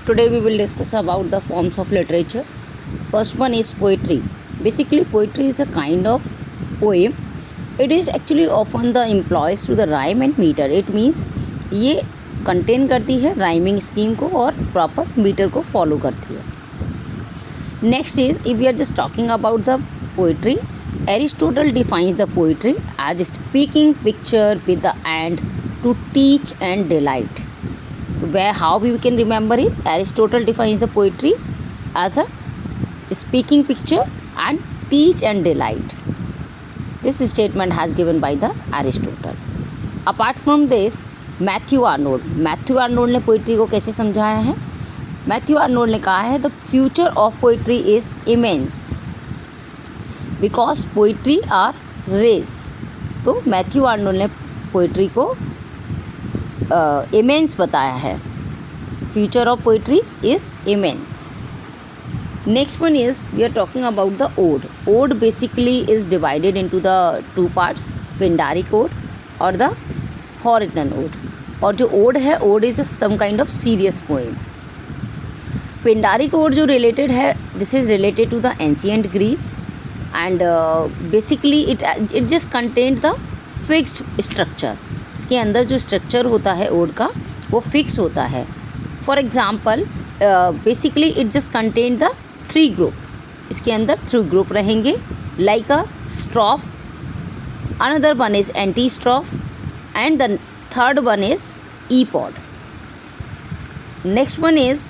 Today we will discuss about the forms of literature. First one is poetry. Basically, poetry is a kind of poem. It is actually often the employs to the rhyme and meter. It means ये contain करती है rhyming scheme को और proper metre को follow करती है. Next is if we are just talking about the poetry, Aristotle defines the poetry as speaking picture with the end to teach and delight. तो where how we can remember it? Aristotle defines the poetry as a speaking picture and teach and delight. This statement has given by the Aristotle. Apart from this, Matthew Arnold ने poetry को कैसे समझाया है? Matthew Arnold ने कहा है the future of poetry is immense because poetry are race. तो Matthew Arnold ने पोइट्री को इमेंस बताया है. Future of poetries is immense. Next one is we are talking about the ode. Ode basically is divided into the two parts, Pindaric ode और the Horatian ode. और जो ode है, ode is some kind of serious poem. Pindaric ode जो related है, this is related to the ancient Greece and basically it just content the fixed structure. इसके अंदर जो structure होता है ओड का वो फिक्स होता है. For example basically it just content the 3 group. इसके अंदर 3 ग्रुप रहेंगे like a strophe, another one is antistrophe and the third one is epod. Next one is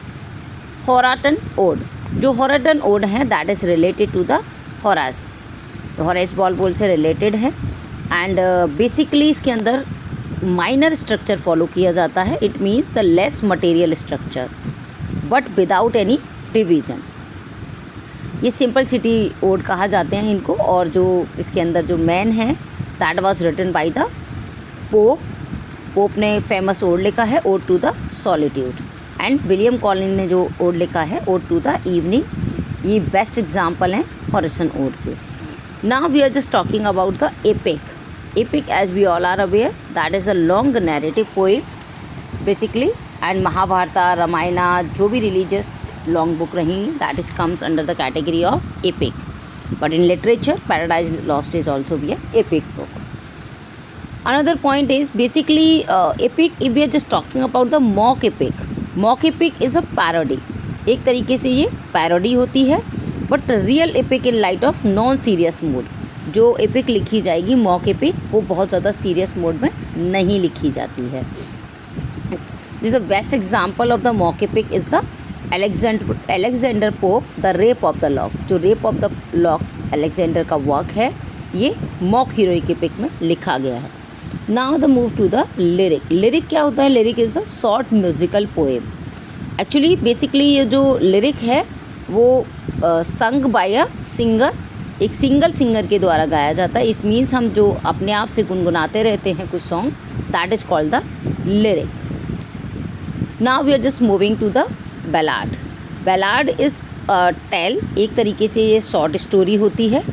Horatan ode. जो Horatan ode है that is related to the Horace. तो Horace Walpole से related है and basically इसके अंदर minor structure follow किया जाता है. It means the less material structure but without any division. ये simplicity ode कहा जाते हैं इनको. और जो इसके अंदर जो मैन है that was written by the Pope ने फेमस ओड लिखा है ode to the solitude. And William Collin ने जो ओड लिखा है ओड टू द इवनिंग. ये बेस्ट एग्जाम्पल हैं हॉरिसन ओड के. Now we are just talking about the epic. Epic as we all are aware that is a long narrative poem basically. And Mahabharata, Ramayana जो भी religious long book रहेंगी that is comes under the category of epic. But in literature paradise lost is also be A epic book. Another point is basically epic if we are just talking about the mock epic. Mock epic is a parody. एक तरीके से ये parody होती है but real epic in light of non serious mode. जो epic लिखी जाएगी mock epic वो बहुत ज़्यादा सीरियस मोड में नहीं लिखी जाती है. This the best example of the mock epic is the Alexander Pope the rape of the lock. जो rape of the lock Alexander का वर्क है ये मॉक हीरोइक एपिक में लिखा गया है. Now the move to the lyric. Lyric क्या होता है? Lyric is the short musical poem. Actually basically ये जो लिरिक है वो संग बाय अ सिंगर, एक सिंगल सिंगर के द्वारा गाया जाता है. इस मीन्स हम जो अपने आप से गुनगुनाते रहते हैं कुछ song that is called the lyric. Now we are just moving to the ballad. Ballad is tale. एक तरीके से ये शॉर्ट स्टोरी होती है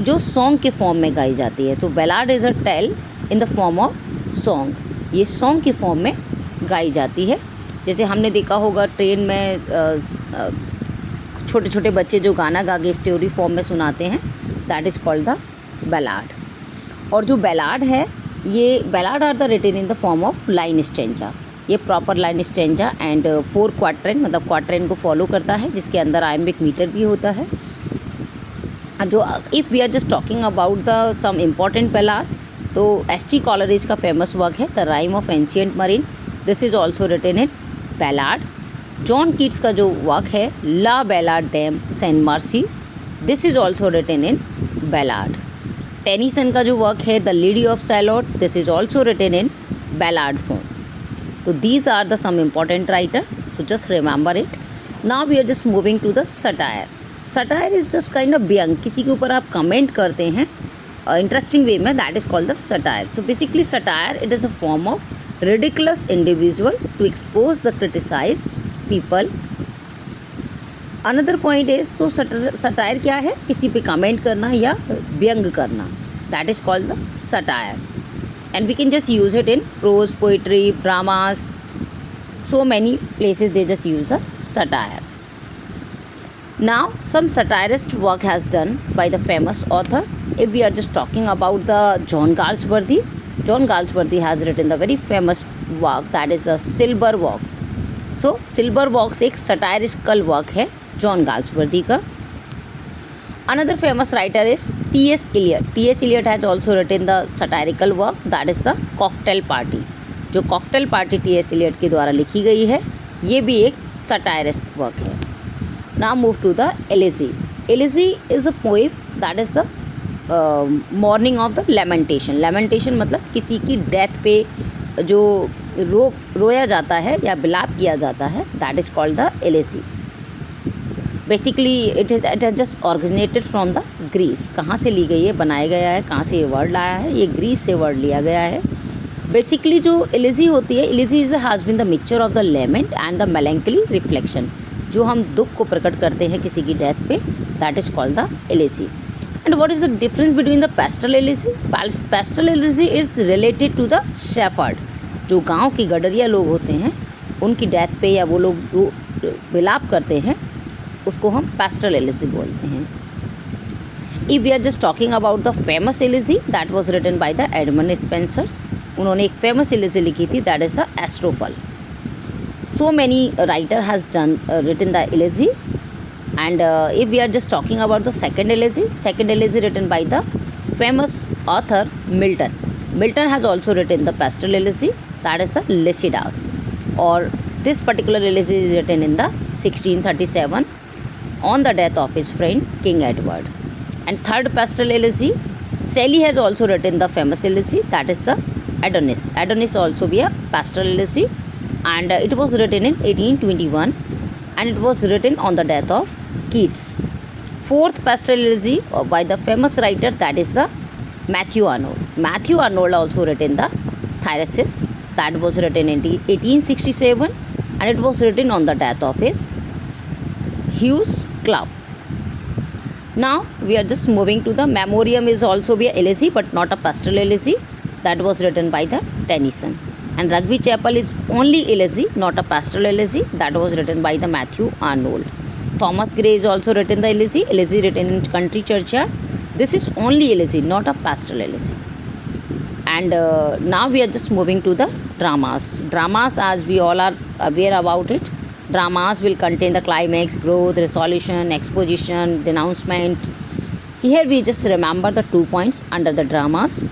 जो सॉन्ग के फॉर्म में गाई जाती है. तो ballad is a tale in the form of song. ये सॉन्ग के फॉर्म में गाई जाती है. जैसे हमने देखा होगा ट्रेन में छोटे छोटे बच्चे जो गाना गा के स्टोरी फॉर्म में सुनाते हैं that is called the ballad. और जो बैलाड है ये ballad are the written in the form of line stanza. ये proper line stanza and 4 quatrain मतलब क्वार्टरेन को फॉलो करता है जिसके अंदर आयम्बिक मीटर भी होता है. जो if we are just talking about the some important ballad तो एस.टी. कॉलरिज का फेमस वर्क है the rime of ancient mariner. This is also written in ballad. John Keats का जो वर्क है la ballad dame sent Marcy. This is also written in ballad. Tennyson का जो work है the lady of Shalott. This is also written in ballad form. तो these are the some important writer. So just remember it. Now we are just moving to the satire. Satire is just kind of व्यंग. किसी के ऊपर आप comment करते हैं interesting way में that is called the satire. So basically satire it is a form of ridiculous individual to expose the criticise people. Another point is तो satire क्या है? किसी पे कमेंट करना या व्यंग करना that is called the satire. And we can just use it in prose, poetry, dramas, So many places they just use a satire. Now some satirist work has done by the famous author. If we are just talking about the John Galsworthy has written the very famous work, that is the Silver Box. So Silver Box एक satirical work है John Galsworthy का. Another famous writer is T.S. Eliot. T.S. Eliot has also written the satirical work, that is the Cocktail Party. जो cocktail party T.S. Eliot के द्वारा लिखी गई है, ये भी एक सटायरिस्ट वर्क है. Now move to the elegy. Elegy is a poem that is the mourning of the lamentation. Lamentation मतलब किसी की डेथ पे जो रोया जाता है या बिलाप किया जाता है, that is called the elegy. Basically it has just originated from the Greece. कहाँ से ली गई है, बनाया गया है, कहाँ से ये वर्ड लाया है, ये ग्रीस से वर्ड लिया गया है. बेसिकली जो एलिजी होती है, elegy is has been the mixture of the lament and the melancholy reflection. जो हम दुख को प्रकट करते हैं किसी की डेथ पे, that is called the elegy. And what is the difference between the pastoral elegy? Pastoral elegy is related to the shepherd. जो गांव के गडरिया लोग होते हैं, उनकी डेथ पे या वो लोग विलाप करते हैं, उसको हम पेस्टल एलिजी बोलते हैं. If we are just talking about the famous elegy that was written by the Edmund Spencer, उन्होंने एक famous elegy लिखी थी, that is the Astrophel. So many writer has done written the elegy. And if we are just talking about the second elegy written by the famous author Milton. Milton has also written the pastoral elegy, that is the Lycidas. Or this particular elegy is written in the 1637 on the death of his friend King Edward. And third pastoral elegy, Shelley has also written the famous elegy, that is the Adonis. Adonis also be a pastoral elegy, and it was written in 1821, and it was written on the death of Keats. Fourth pastoral elegy by the famous writer, that is the Matthew Arnold. Matthew Arnold also written the Thyrsis, that was written in 1867, and it was written on the death of his Hughes Club. Now we are just moving to the Memoriam is also be a elegy but not a pastoral elegy, that was written by the Tennyson. And Rugby Chapel is only elegy, not a pastoral elegy, that was written by the Matthew Arnold. Thomas Gray is also written the elegy written in Country Churchyard. This is only elegy, not a pastoral elegy. And now we are just moving to the dramas. Dramas, as we all are aware about it, dramas will contain the climax, growth, resolution, exposition, denouncement. Here we just remember the 2 points under the dramas.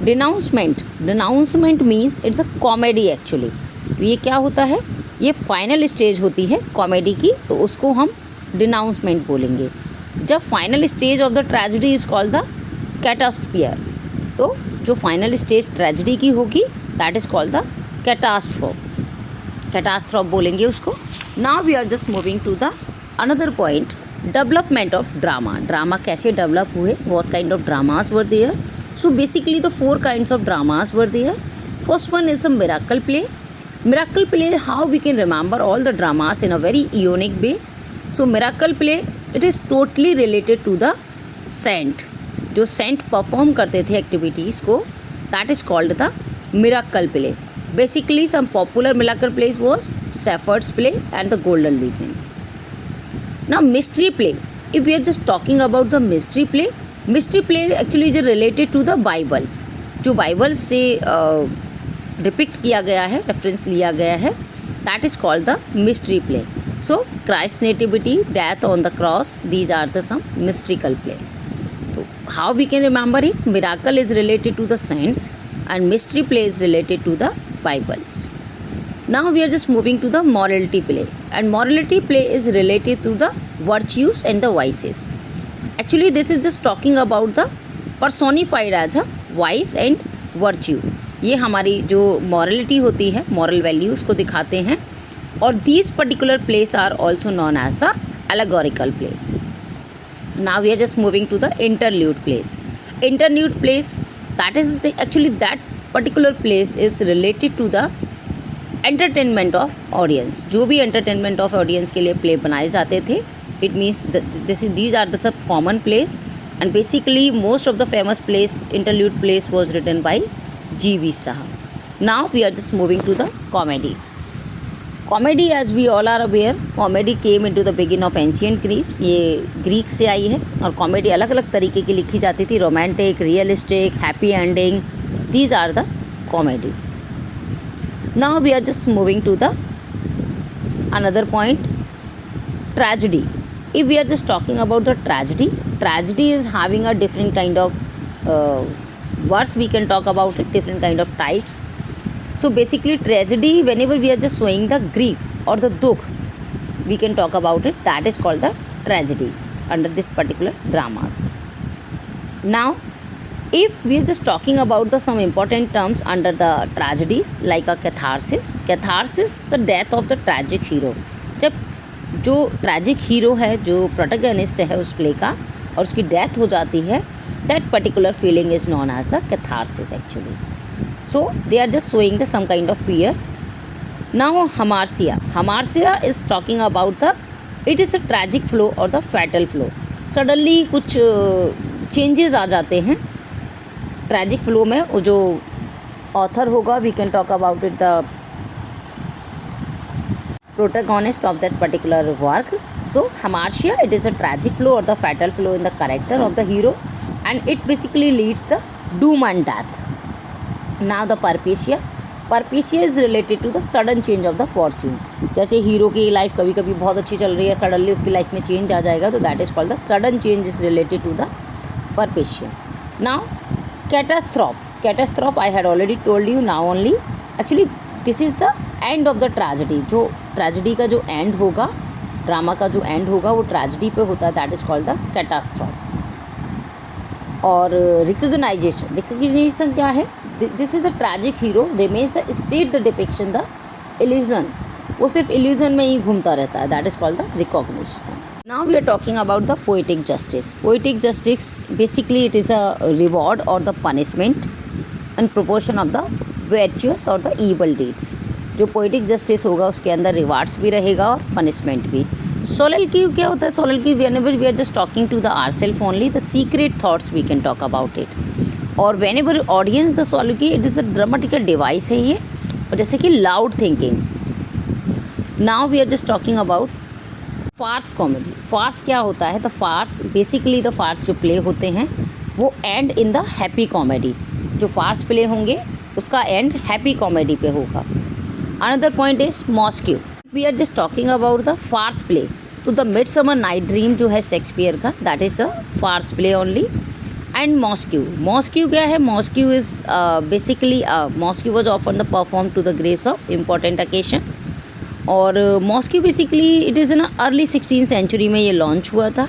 Denouncement means it's a comedy actually. ये क्या होता है, ये final stage होती है comedy की, तो उसको हम डिनाउंसमेंट बोलेंगे. जब final stage of the tragedy is called the catastrophe. तो जो फाइनल स्टेज ट्रेजेडी की होगी, that is called the catastrophe बोलेंगे उसको. Now we are just moving to the another point, development of drama. Drama कैसे develop हुए, what kind of dramas were there. So basically the 4 kinds of dramas were there. First one is the miracle play. Miracle play, how we can remember all the dramas in a very unique way. So miracle play, it is totally related to the saint. जो saint perform करते थे activities को, that is called the miracle play. Basically some popular miracle plays was Shepherd's Play and the Golden Legend. Now mystery play, if we are just talking about the mystery play actually is related to the Bibles. जो Bibles से depict किया गया है, reference लिया गया है, that is called the mystery play. So Christ nativity, death on the cross, these are the some mystical play. तो how we can remember it, miracle is related to the saints and mystery play is related to the Bibles. Now we are just moving to the morality play, and morality play is related to the virtues and the vices. Actually this is just talking about the personified as a vice and virtue. ये हमारी जो morality होती है, moral values को दिखाते हैं, और these particular plays are also known as the allegorical plays. Now we are just moving to the interlude plays. Interlude plays, that is actually that particular plays is related to the entertainment of audience. जो भी entertainment of audience के लिए play बनाए जाते थे, it means these are the sub common plays, and basically most of the famous plays interlude plays was written by G.V. साहब. Now we are just moving to the comedy. Comedy, as we all are aware, comedy came into the begin of ancient Greeks, ये Greek से आई है। और comedy अलग अलग तरीके की लिखी जाती थी, romantic, realistic, happy ending, these are the comedy. Now we are just moving to the another point, tragedy. If we are just talking about the tragedy, tragedy is having a different kind of words, we can talk about it, different kind of types. So basically tragedy, whenever we are just showing the grief or the dukh, we can talk about it, that is called the tragedy under this particular dramas. Now if we are just talking about the some important terms under the tragedies, like a catharsis. Catharsis, the death of the tragic hero. जब जो tragic hero है, जो protagonist है उस play का, और उसकी death हो जाती है, that particular feeling is known as the catharsis actually. So they are just showing the some kind of fear. Now hamartia. Hamartia is talking about the, it is a tragic flow or the fatal flow. Suddenly कुछ changes आ जाते हैं tragic flow में। वो जो author होगा, we can talk about it the protagonist of that particular work. So hamartia, it is a tragic flow or the fatal flow in the character of the hero, and it basically leads the doom and death. Now the perpetua. Perpetua is related to the sudden change of the fortune. जैसे hero की life कभी कभी बहुत अच्छी चल रही है, suddenly उसकी लाइफ में चेंज आ जाएगा, तो that is called the sudden change is related to the perpetua. Now catastrophe. Catastrophe I had already told you, now only actually this is the end of the tragedy. जो tragedy का जो and होगा, drama का जो and होगा, वो tragedy पे होता है, that is called the catastrophe. और रिकग्नाइजेशन. रिकग्निशन क्या है? This is the tragic hero remains the state the depiction the illusion. वो सिर्फ इल्यूजन में ही घूमता रहता है, that is called the recognition. Now we are talking about the poetic justice. Poetic justice, basically it is a reward or the punishment in proportion of the virtuous or the evil deeds. जो poetic justice होगा उसके अंदर rewards भी रहेगा और punishment भी. Soliloquy क्या होता है? Soliloquy, whenever we are just talking to the ourself only, the secret thoughts we can talk about it. और whenever audience the soliloquy, it is a dramatical device है ये. और जैसे कि loud thinking. Now we are just talking about farce comedy. Farce क्या होता है? The farce, basically the farce जो प्ले होते हैं वो end in the happy comedy. जो फार्स प्ले होंगे उसका एंड हैप्पी कॉमेडी पे होगा. Another point is masque. We are just talking about the farce play. तो द मिडसमर नाइट ड्रीम जो है शेक्सपियर का, that is the farce play only. And masque. Masque क्या है? Masque is basically masque was often the perform to the grace of important occasion. और masque basically it is in early 16th century में ये launch हुआ था.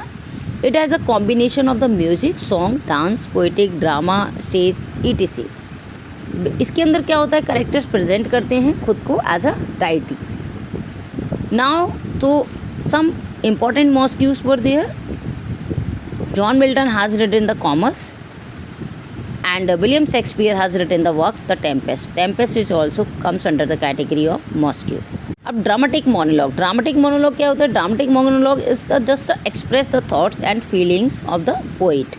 It has a combination of the music, song, dance, poetic, drama, stage, etc. इसके अंदर क्या होता है? कैरेक्टर्स प्रेजेंट करते हैं खुद को एज अ डाइटीज. नाउ तो some important masques were there. John Milton has written the Comus and William Shakespeare has written the work The Tempest. Tempest is also comes under the category of Mosque. अब dramatic monologue. Dramatic monologue क्या होता है? Dramatic monologue is the just express the thoughts and feelings of the poet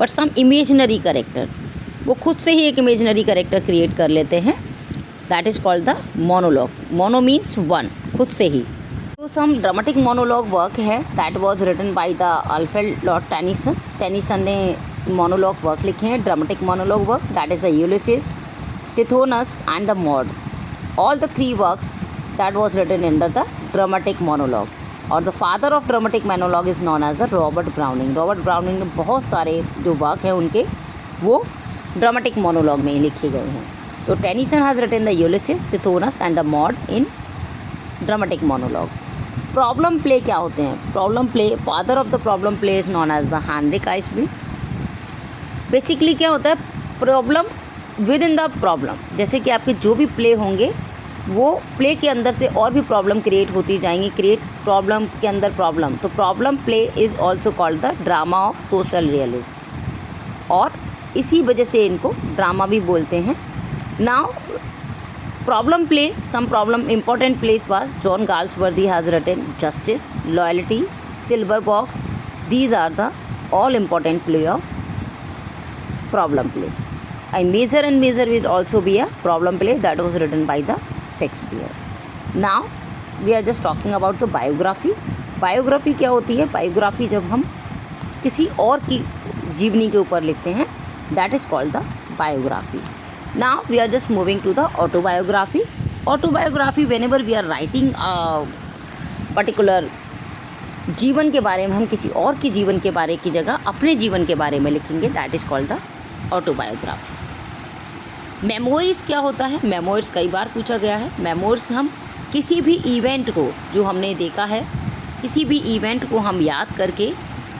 but some imaginary character. वो खुद से ही एक imaginary character create कर लेते हैं, that is called the monologue. Mono means one, खुद से ही. तो सम ड्रामेटिक मोनोलॉग वर्क है that was written by the Alfred Lord Tennyson. Tennyson ने मोनोलॉग वर्क लिखे हैं, dramatic monologue work, that is the Ulysses, Tithonus and the Maud. All the three works that was written under the dramatic monologue. और the father of dramatic monologue is known as the Robert Browning. Robert browning ने बहुत सारे जो work हैं उनके वो dramatic monologue में ही लिखे गए हैं. तो Tennyson has written the Ulysses, Tithonus and the Maud in dramatic monologue. Problem play क्या होते हैं? Problem play, father of the problem play is known as the Henrik आइसबी. बेसिकली क्या होता है? प्रॉब्लम विद इन द प्रॉब्लम. जैसे कि आपके जो भी प्ले होंगे वो प्ले के अंदर से और भी प्रॉब्लम क्रिएट होती जाएंगी, क्रिएट प्रॉब्लम के अंदर प्रॉब्लम. तो problem play is also called the drama of social realism, और इसी वजह से इनको ड्रामा भी बोलते हैं. Now problem play, some problem important plays was John Galsworthy has written Justice, Loyalty, Silver Box. These are the all important play of problem play. A Measure and Measure will also be a problem play that was written by the Shakespeare. Now we are just talking about the biography. Biography क्या होती है? Biography जब हम किसी और की जीवनी के ऊपर लिखते हैं, that is called the biography. Now we are just moving to the autobiography. Autobiography whenever we are writing particular जीवन के बारे में, हम किसी और के जीवन के बारे की जगह अपने जीवन के बारे में लिखेंगे, that is called the autobiography. Memories क्या होता है? मेमोरीज कई बार पूछा गया है. मेमोरीज हम किसी भी इवेंट को जो हमने देखा है, किसी भी इवेंट को हम याद करके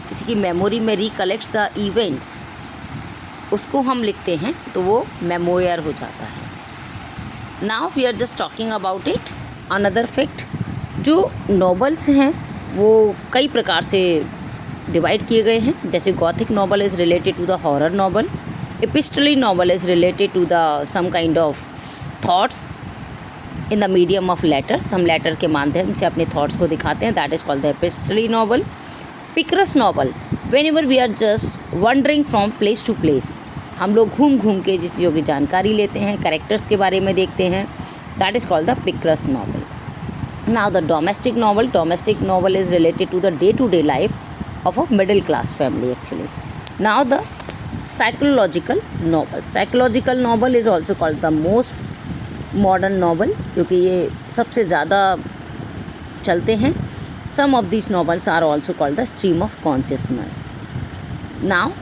किसी की मेमोरी में रिकलेक्ट्स द इवेंट्स, उसको हम लिखते हैं तो वो मेमोयर हो जाता है. Now we are just talking about it. Another fact, जो नॉवेल्स हैं वो कई प्रकार से डिवाइड किए गए हैं. जैसे Gothic novel is related to the horror novel. Epistolary novel is related to the some kind of thoughts in the medium of letters. हम लेटर के माध्यम से अपने थॉट्स को दिखाते हैं, that is called the epistolary novel. Picaresque novel, whenever we are just wandering from place to place, हम लोग घूम घूम के जिस चीज़ों की जानकारी लेते हैं, कैरेक्टर्स के बारे में देखते हैं, that is called the picaresque novel. Now the domestic novel. Domestic novel is related to the day to day life of a middle class family actually. Now the psychological novel. Psychological novel is also called the most modern novel, क्योंकि ये सबसे ज़्यादा चलते हैं. Some of these novels are also called the stream of consciousness. Now,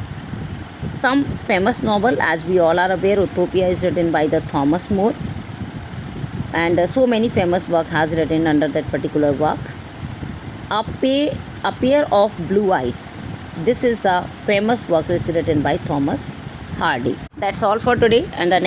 some famous novel, as we all are aware, Utopia is written by the Thomas More, and so many famous work has written under that particular work. A Pair of Blue Eyes. This is the famous work which is written by Thomas Hardy. That's all for today, and the next